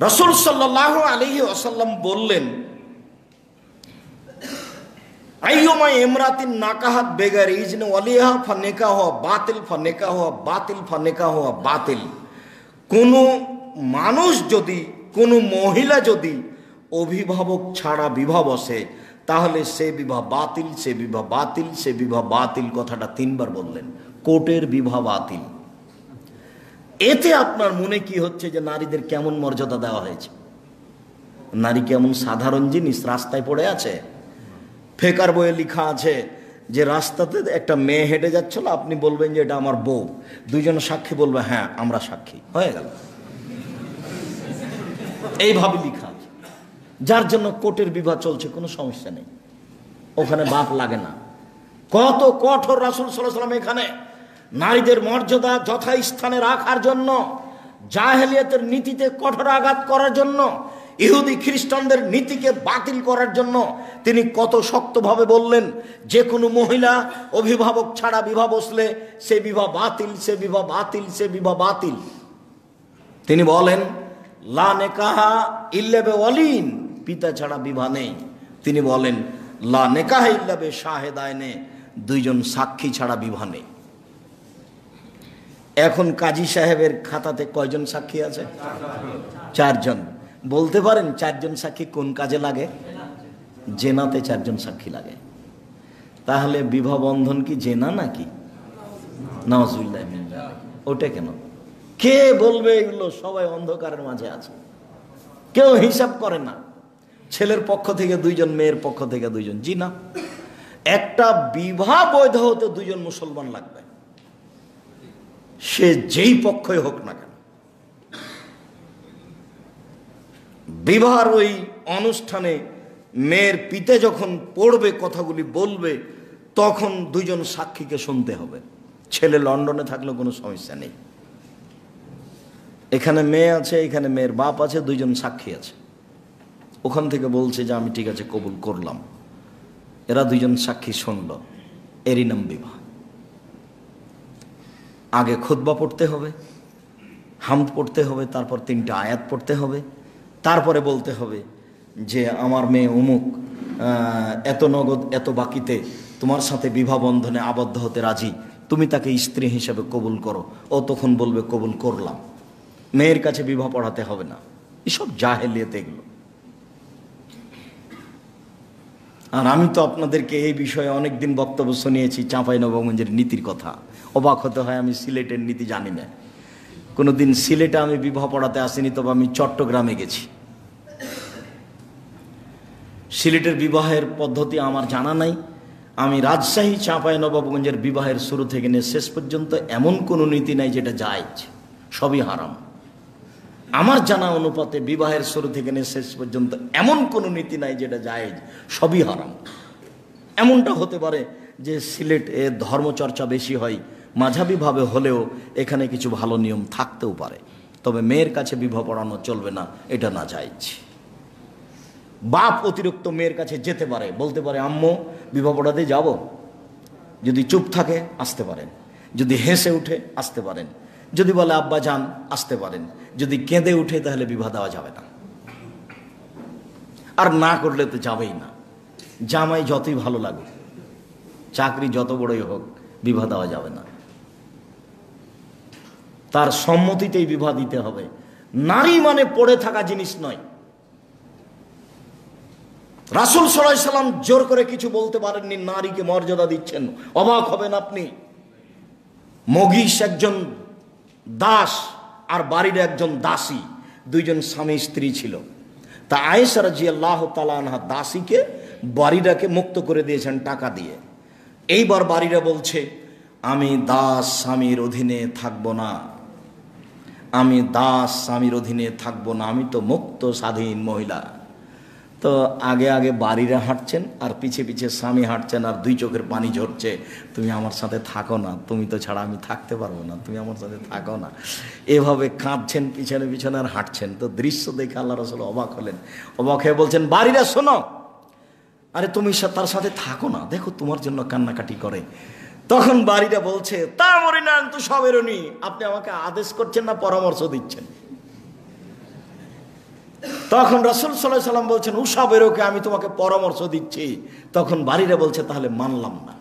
রাসূল সাল্লাল্লাহু আলাইহি ওয়াসাল্লাম বললেন আইয়ুমা ইমরাতিন নাকাহাত বেগারি ইজনে ওয়ালিহা ফানিকাহ বাতিল ফানিকাহ বাতিল ফানিকাহ বাতিল। কোনো মানুষ যদি, কোনো মহিলা যদি অভিভাবক ছাড়া বিবাহ বসে, তাহলে সে বিবাহ বাতিল, সে বিবাহ বাতিল, সে বিবাহ বাতিল। কথাটা 3 বার বললেন, কোর্টের বিবাহ বাতিল। এতে আপনার মনে কি হচ্ছে যে নারীদের কেমন মর্যাদা দেওয়া হয়েছে? নারী কেমন সাধারণ জিনিস, রাস্তায় পড়ে আছে? ফেকার বইয়ে লেখা আছে যে রাস্তাতে একটা মেয়ে হেঁটে যাচ্ছিল, আপনি বলবেন যে এটা আমার বউ, 2 জন সাক্ষী বলবে হ্যাঁ আমরা সাক্ষী, হয়ে গেল। এইভাবে লেখা আছে, যার জন্য কোর্টের বিবাহ চলছে, কোনো সমস্যা নেই, ওখানে বাপ লাগে না। কত কঠোর রাসূল সাল্লাল্লাহু আলাইহি ওয়াসাল্লাম এখানে নারীদের মর্যাদা যথাস্থানে রাখার জন্য, জাহেলিয়াতের নীতিতে কঠোর আঘাত করার জন্য, ইহুদি খ্রিস্টানদের নীতিকে বাতিল করার জন্য তিনি কত শক্তভাবে বললেন যে কোনো মহিলা অভিভাবক ছাড়া বিবাহ বসলে সে বিবাহ বাতিল, সে বিবাহ বাতিল, সে বিবাহ বাতিল। তিনি বলেন লা নেকাহা ইল্লা বিওয়ালিন, পিতা ছাড়া বিবাহ নেই। তিনি বলেন লা নেকাহা ইল্লা বিশাহেদাইনে, 2 জন সাক্ষী ছাড়া বিবাহ নেই। এখন কাজী সাহেবের খাতাতে কয়জন সাক্ষী আছে? 4 জন। বলতে পারেন 4 জন সাক্ষী কোন কাজে লাগে? জেনাতে 4 জন সাক্ষী লাগে। তাহলে বিবাহ বন্ধন কি জেনা নাকি? নাউজুবিল্লাহ মিন যালিক। ওটা কেন? কে বলবে এগুলো? সবাই অন্ধকারের মাঝে আছে, কেউ হিসাব করে না। ছেলের পক্ষ থেকে 2 জন, মেয়ের পক্ষ থেকে 2 জন। জি না, একটা বিবাহ বৈধ হতে 2 জন মুসলমান লাগবে, সে যেই পক্ষই হোক না কেন। বিবাহের ওই অনুষ্ঠানে মেয়ের পিতা যখন পড়বে, কথাগুলি বলবে, তখন 2 জন সাক্ষীকে শুনতে হবে। ছেলে লন্ডনে থাকলেও কোনো সমস্যা নেই। এখানে মেয়ে আছে, এখানে মেয়ের বাপ আছে, 2 জন সাক্ষী আছে। ওখান থেকে বলছে যে আমি ঠিক আছে কবুল করলাম। এরা 2 জন সাক্ষী শুনল, এরই নাম বিবাহ। আগে খুতবা পড়তে হবে, হামদ পড়তে হবে, তারপর 3টা আয়াত পড়তে হবে, তারপরে বলতে হবে যে আমার মেয়ে অমুক এত নগদ এত বাকিতে তোমার সাথে বিবাহ বন্ধনে আবদ্ধ হতে রাজি, তুমি তাকে স্ত্রী হিসেবে কবুল করো। ও তখন বলবে কবুল করলাম। মেয়ের কাছে বিবাহ পড়াতে হবে না। এসব জাহেলিয়াত এগুলো। আর আমি তো আপনাদেরকে এই বিষয়ে অনেকদিন বক্তব্য শুনিয়েছি, চাঁপাইনবাবগঞ্জের নীতির কথা। অবাক হতে হয়, আমি সিলেটের নীতি জানি না। কোনোদিন সিলেটে আমি বিবাহ পড়াতে আসিনি, তবে আমি চট্টগ্রামে গেছি। সিলেটের বিবাহের পদ্ধতি আমার জানা নাই। আমি রাজশাহী, চাঁপাইনবাবগঞ্জের বিবাহের শুরু থেকে নিয়ে শেষ পর্যন্ত এমন কোনো নীতি নাই যেটা জায়েজ, সবই হারাম। আমার জানা অনুপাতে বিবাহের শুরু থেকে নিয়ে শেষ পর্যন্ত এমন কোনো নীতি নাই যেটা জায়েজ, সবই হারাম। এমনটা হতে পারে যে সিলেটে ধর্মচর্চা বেশি হয়, মাঝাবিভাবে হলেও এখানে কিছু ভালো নিয়ম থাকতেও পারে। তবে মেয়ের কাছে বিবাহ পড়ানো চলবে না, এটা না জায়েজ। বাপ অতিরিক্ত মেয়ের কাছে যেতে পারে, বলতে পারে আম্মু বিবাহ পড়াতে যাব। যদি চুপ থাকে আসতে পারেন, যদি হেসে উঠে আসতে পারেন, যদি বলে আব্বা যান আসতে পারেন, যদি কেঁদে উঠে তাহলে বিবাহ দেওয়া যাবে না। আর না করলে তো যাবেই না। জামাই যতই ভালো লাগুক, চাকরি যত বড়ই হোক, বিবাহ দেওয়া যাবে না। তার সম্মতিতেই বিবাহ দিতে হবে। নারী মানে পড়ে থাকা জিনিস নয়। রাসূল সাল্লাল্লাহু আলাইহি সাল্লাম জোর করে কিছু বলতে পারেননি, নারীকে মর্যাদা দিচ্ছেন। অবাক হবেন আপনি, মগীশ একজন দাস আর বাড়ির একজন দাসী, 2 জন স্বামী স্ত্রী ছিল। তা আয়েশা রাদিয়াল্লাহু তাআলা আনহা দাসীকে বাড়িটাকে মুক্ত করে দিয়েছেন টাকা দিয়ে। এইবার বাড়িরা বলছে আমি দাস স্বামীর অধীনে থাকবো না, আমি দাস স্বামীর অধীনে থাকবো না, আমি তো মুক্ত স্বাধীন মহিলা। তো আগে আগে বাড়িরা হাঁটছেন আর পিছে পিছে স্বামী হাঁটছেন, আর 2 চোখের পানি ঝরছে, তুমি আমার সাথে থাকো না, তুমি তো ছাড়া আমি থাকতে পারবো না, তুমি আমার সাথে থাকো না। এভাবে কাঁদছেন পিছনে পিছনে আর হাঁটছেন। তো দৃশ্য দেখে আল্লাহ রাসূল অবাক হলেন। অবাক হয়ে বলছেন বাড়িরা শোনো, আরে তুমি তার সাথে থাকো না, দেখো তোমার জন্য কান্নাকাটি করে। তখন বাড়িরা বলছে তা মরি না তো সবেরনি, আপনি আমাকে আদেশ করছেন না পরামর্শ দিচ্ছেন? তখন রাসূল সাল্লাল্লাহু আলাইহি সাল্লাম বলছেন, উষা বেরোকে আমি তোমাকে পরামর্শ দিচ্ছি। তখন বাড়িরা বলছে, তাহলে মানলাম না।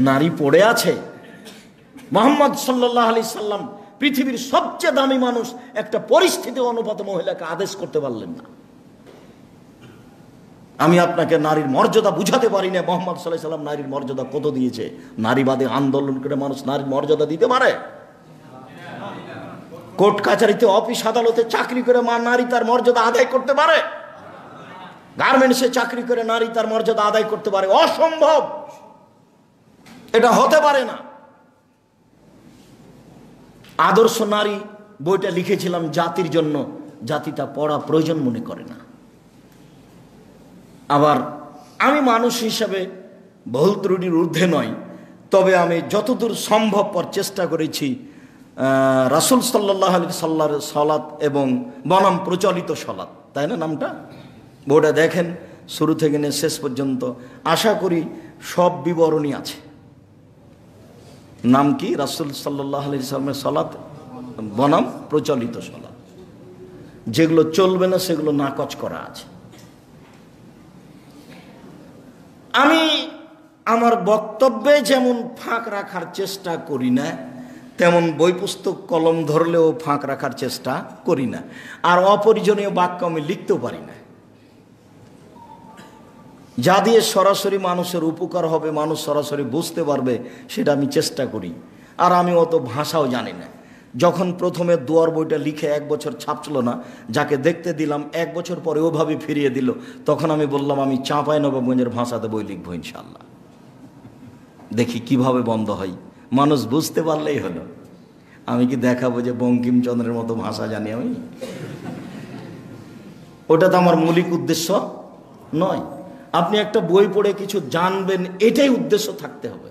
নারী পড়ে আছে। মুহাম্মদ সাল্লাল্লাহু আলাইহি সাল্লাম পৃথিবীর সবচেয়ে দামি মানুষ, একটা পরিস্থিতি অনুপাতে মহিলাকে আদেশ করতে পারলেন না। আমি আপনাকে নারীর মর্যাদা বুঝাতে পারি না। মুহাম্মদ সাল্লাল্লাহু আলাইহি সাল্লাম নারীর মর্যাদা কত দিয়েছে। নারীবাদী আন্দোলন করে মানুষ নারীর মর্যাদা দিতে পারে? কোর্ট কাছারিতে, অফিস আদালতে চাকরি করে নারী তার মর্যাদা আদায় করতে পারে? গার্মেন্টসে চাকরি করে নারী তার মর্যাদা আদায় করতে পারে? অসম্ভব, এটা হতে পারে না। আদর্শ নারী বইটা লিখেছিলাম জাতির জন্য, জাতিটা পড়া প্রয়োজন মনে করে না। আবার আমি মানুষ হিসাবে ভুল ত্রুটির ঊর্ধ্বে নয়, তবে আমি যতদূর সম্ভবপর চেষ্টা করেছি রাসূল সাল্লাল্লাহু আলাইহি সাল্লামের সালাত এবং বনাম প্রচলিত সালাত, তাই না নামটা? বইটা দেখেন শুরু থেকে নিয়ে শেষ পর্যন্ত, আশা করি সব বিবরণী আছে। নাম কি? রাসূল সাল্লাল্লাহু আলাইহি সাল্লামের সালাত বনাম প্রচলিত সালাত। যেগুলো চলবে না সেগুলো নাকচ করা আছে। আমি আমার বক্তব্যে যেমন ফাঁক রাখার চেষ্টা করি না, তেমন বই পুস্তক কলম ধরলেও ফাঁক রাখার চেষ্টা করি না। আর অপরিজনীয় বাক্য আমি লিখতেও পারি না। যা দিয়ে সরাসরি মানুষের উপকার হবে, মানুষ সরাসরি বুঝতে পারবে, সেটা আমি চেষ্টা করি। আর আমি অত ভাষাও জানি না। যখন প্রথমে দুয়ার বইটা লিখে 1 বছর ছাপছিল না, যাকে দেখতে দিলাম 1 বছর পরে ওভাবে ফিরিয়ে দিল, তখন আমি বললাম আমি চাঁপাইনবাবগঞ্জের ভাষাতে বই লিখবো ইনশাল্লাহ। দেখি কিভাবে বন্ধ হয়, মানুষ বুঝতে পারলেই হলো। আমি কি দেখাবো যে বঙ্কিমচন্দ্রের মতো ভাষা জানি আমি? ওটা তো আমার মৌলিক উদ্দেশ্য নয়। আপনি একটা বই পড়ে কিছু জানবেন, এটাই উদ্দেশ্য থাকতে হবে,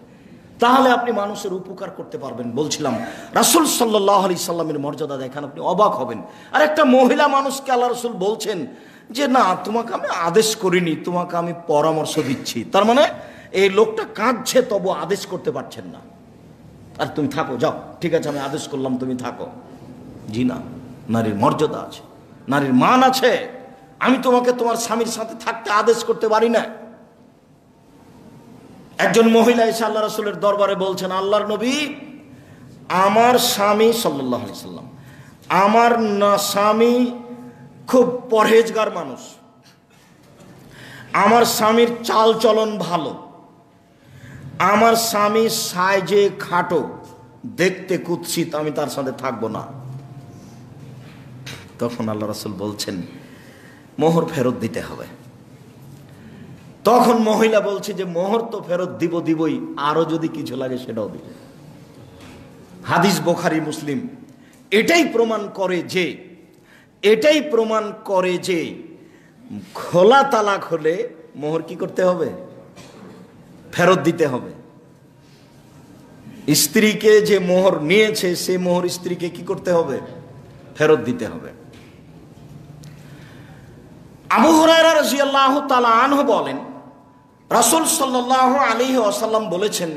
তাহলে আপনি মানুষের উপকার করতে পারবেন। বলছিলাম রাসূল সাল্লাল্লাহু আলাইহি সাল্লামের মর্যাদা দেখেন, আপনি অবাক হবেন। আর একটা মহিলা মানুষকে আল্লাহ রাসূল বলছেন যে না, তোমাকে আমি আদেশ করিনি, তোমাকে আমি পরামর্শ দিচ্ছি। তার মানে এই লোকটা কাঁদছে, তবু আদেশ করতে পারছেন না। আর তুমি থাকো, যাও, ঠিক আছে আমি আদেশ করলাম, তুমি থাকো। জি না, নারীর মর্যাদা আছে, নারীর মান আছে। আমি তোমাকে তোমার স্বামীর সাথে থাকতে আদেশ করতে পারি না। একজন মহিলা এসে আল্লাহ রাসূলের দরবারে বলছেন, আল্লাহর নবী, আমার স্বামী সাল্লাল্লাহু আলাইহি সাল্লাম, আমার স্বামী খুব পরহেজগার মানুষ, আমার স্বামীর চাল চলন ভালো, আমার স্বামী সাইজে খাটো, দেখতে কুৎসিত, আমি তার সাথে থাকবো না। তখন আল্লাহ রাসূল বলছেন মোহর ফেরত দিতে হবে। তখন মহিলা বলছে যে মোহর তো ফেরত দিবই, আরো যদি কিছু লাগে সেটাও দিব। হাদিস বুখারী মুসলিম। এটাই প্রমাণ করে যে খোলা তালাক হলে মোহর কি করতে হবে? ফেরত দিতে হবে। স্ত্রীকে যে মোহর নিয়েছে, সে মোহর স্ত্রীকে কি করতে হবে? ফেরত দিতে হবে। আবু হুরায়রা রাদিয়াল্লাহু তাআলা আনহু বলেন, রাসূল সাল্লাল্লাহু আলাইহি ওয়াসাল্লাম বলেছেন,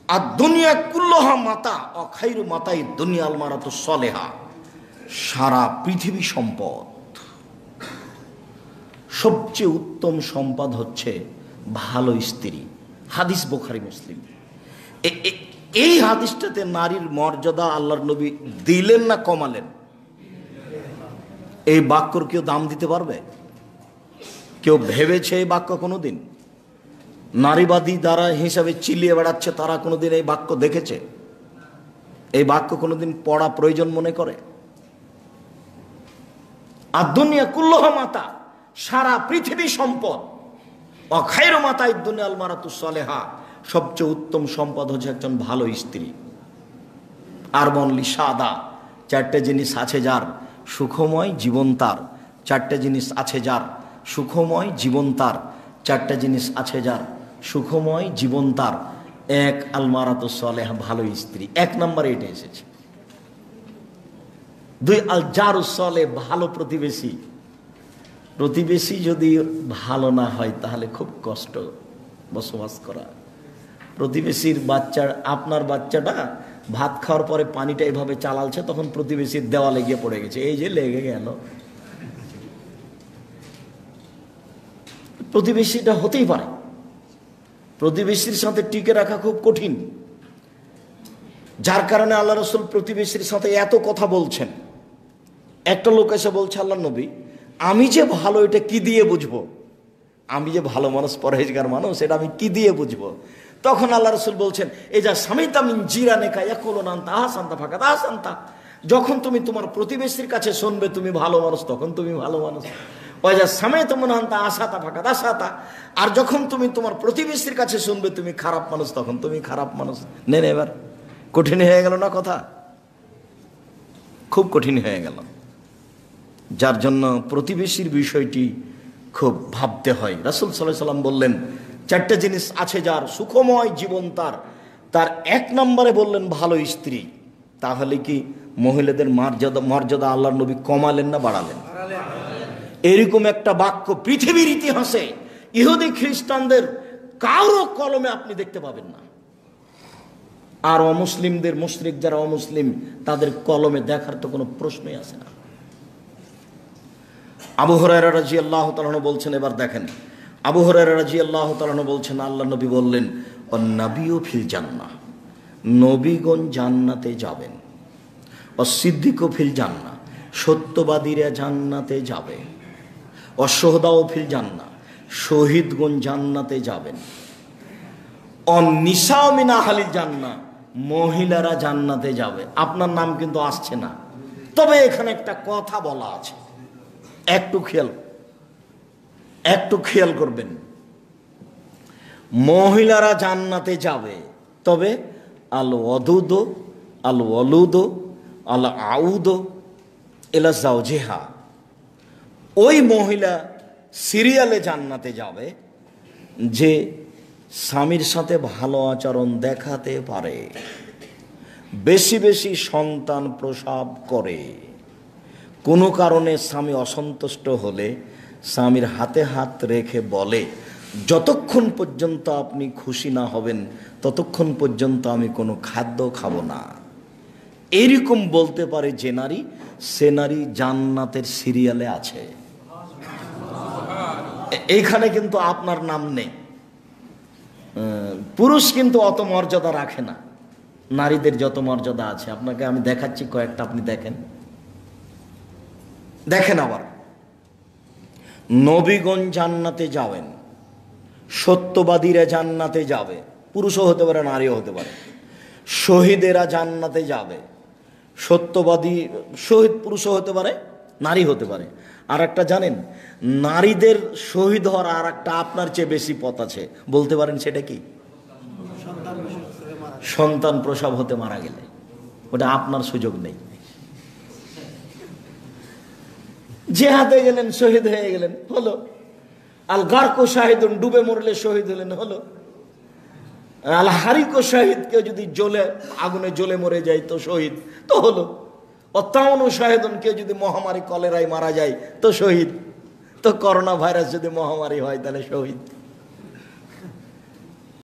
আদ-দুনিয়া কুল্লুহা মাতা ওয়া খায়রু মাতাই দুনিয়া আল মারাতু সালেহা। সারা পৃথিবী সম্পদ, সবচেয়ে উত্তম সম্পদ হচ্ছে ভালো স্ত্রী। হাদিস বুখারী মুসলিম। এই হাদিসটাতে নারীর মর্যাদা আল্লাহর নবী দিলেন না কমালেন? এই বাক্যর কেউ দাম দিতে পারবে? কেউ ভেবেছে এই বাক্য কোনোদিন? নারীবাদী দ্বারা হিসাবে চিলিয়ে বেড়াচ্ছে, তারা কোনোদিন এই বাক্য দেখেছে? এই বাক্য কোনোদিন পড়া প্রয়োজন মনে করে? আর দুনিয়া কুল্লুহা মাতা, সারা পৃথিবী সম্পদ, অখায়রু মাতাই দুনিয়া আল মারাতু সালেহা, সবচেয়ে উত্তম সম্পদ হচ্ছে একজন ভালো স্ত্রী। আর বনলি সাদা, 4টে জিনিস আছে যার, সুখময় জীবন তার। 4টে জিনিস আছে যার, সুখময় জীবন তার। 4টে জিনিস আছে যার, সুখময় জীবন তার। 1 আল মারাতু সালেহা, ভালো স্ত্রী। 1 নম্বরে এটা এসেছে। 2 আল জারু সালেহ, ভালো প্রতিবেশী। প্রতিবেশী যদি ভালো না হয় তাহলে খুব কষ্ট বসবাস করা। প্রতিবেশীর বাচ্চা, আপনার বাচ্চাটা ভাত খাওয়ার পরে পানিটা এভাবে চালালছে, তখন প্রতিবেশীর দেওয়ালে গিয়ে পড়ে গেছে, এই যে লেগে গেল। প্রতিবেশীটা হতেই পারে, প্রতিবেশীর সাথে টিকে রাখা খুব কঠিন, যার কারণে আল্লাহ রসুল প্রতিবেশীর সাথে এত কথা বলছেন। একটা লোক এসে বলছে, আল্লাহ নবী, আমি যে ভালো এটা কি দিয়ে বুঝবো? আমি যে ভালো মানুষ, পরহেজগার মানুষ, এটা আমি কি দিয়ে বুঝবো? তখন আল্লাহ রসুল বলছেন, এই যা স্বামীতা মিন জিরানেকা ইয়াকুলুনা আনতা আহসানতা ফাকাদ আহসানতা, যখন তুমি তোমার প্রতিবেশীর কাছে শুনবে তুমি ভালো মানুষ, তখন তুমি ভালো মানুষ। ওই যা স্বামীতা মিন আনতা আসাতা ফাকাদ আসাতা, আর যখন তুমি তোমার প্রতিবেশীর কাছে শুনবে তুমি খারাপ মানুষ, তখন তুমি খারাপ মানুষ। নেন, এবার কঠিন হয়ে গেল না কথা? খুব কঠিন হয়ে গেল, যার জন্য প্রতিবেশীর বিষয়টি খুব ভাবতে হয়। রাসূল সাল্লাল্লাহু আলাইহি ওয়াসাল্লাম বললেন, চারটে জিনিস আছে যার সুখময় জীবন, তার এক নম্বরে বললেন ভালো স্ত্রী। তাহলে কি মহিলাদের মর্যাদা আল্লাহর নবী কমালেন না বাড়ালেন? এরকম একটা বাক্য পৃথিবীর ইতিহাসে ইহুদি খ্রিস্টানদের কারো কলমে আপনি দেখতে পাবেন না, আর অমুসলিমদের, মুশরিক যারা অমুসলিম, তাদের কলমে দেখার তো কোনো প্রশ্নই আসে না। আবু হুরায়রা রাদিয়াল্লাহু তাআলা আনহু বলছেন, এবার দেখেন, আবু হুরায়রা রাদিয়াল্লাহু তাআলা আনহু বলছেন, আল্লাহ নবী বললেন, অন্নাবিয়্যু ফিল জান্নাহ, নবীগণ জান্নাতে যাবেন। অসিদ্দিকু ফিল জান্নাহ, সত্যবাদীরা জান্নাতে যাবে। অশুহাদাউ ফিল জান্নাহ, শহীদগণ জান্নাতে যাবেন। অন্নিসাউ মিন আহলিল জান্নাহ, মহিলারা জান্নাতে যাবে। আপনার নাম কিন্তু আসছে না, তবে এখানে একটা কথা বলা আছে, একটু খেয়াল করবেন। মহিলারা জান্নাতে যাবে, তবে আল ওয়াদুদ আল ওয়ালুদ আল আউদ ইলা যাওজিহা, ওই মহিলা সিরিয়ালে জান্নাতে যাবে যে স্বামীর সাথে ভালো আচরণ দেখাতে পারে, বেশি বেশি সন্তান প্রসব করে। কোনো কারণে স্বামী অসন্তুষ্ট হলে স্বামীর হাতে হাত রেখে বলে, যতক্ষণ পর্যন্ত আপনি খুশি না হবেন ততক্ষণ পর্যন্ত আমি কোনো খাদ্য খাবো না। এরকম বলতে পারে যে নারী, সে নারী জান্নাতের সিরিয়ালে আছে। এইখানে কিন্তু আপনার নাম নেই। পুরুষ কিন্তু অত মর্যাদা রাখে না, নারীদের যত মর্যাদা আছে। আপনাকে আমি দেখাচ্ছি কয়েকটা, আপনি দেখেন। আবার নবীগণ জান্নাতে যাবেন, সত্যবাদীরা জান্নাতে যাবে, পুরুষও হতে পারে নারীও হতে পারে। শহীদেরা জান্নাতে যাবে, সত্যবাদী শহীদ পুরুষও হতে পারে নারী হতে পারে। আর একটা জানেন, নারীদের শহীদ হওয়ার আর একটা আপনার চেয়ে বেশি পথ আছে, বলতে পারেন সেটা কি? সন্তান প্রসব হতে মারা গেলে, ওটা আপনার সুযোগ নেই। জিহাদে গেলেন, শহীদ হয়ে গেলেন, হলো। আল গারকো শাহিদুন, ডুবে মরলে শহীদ হলেন, হলো। আল হারিকো শাহিদ, কেউ যদি আগুনে জ্বলে মরে যায় তো শহীদ, তো হলো। অত্যাউনু শাহিদুন, কেউ যদি মহামারী কলেরায় মারা যায় তো শহীদ। তো করোনা ভাইরাস যদি মহামারী হয় তাহলে শহীদ।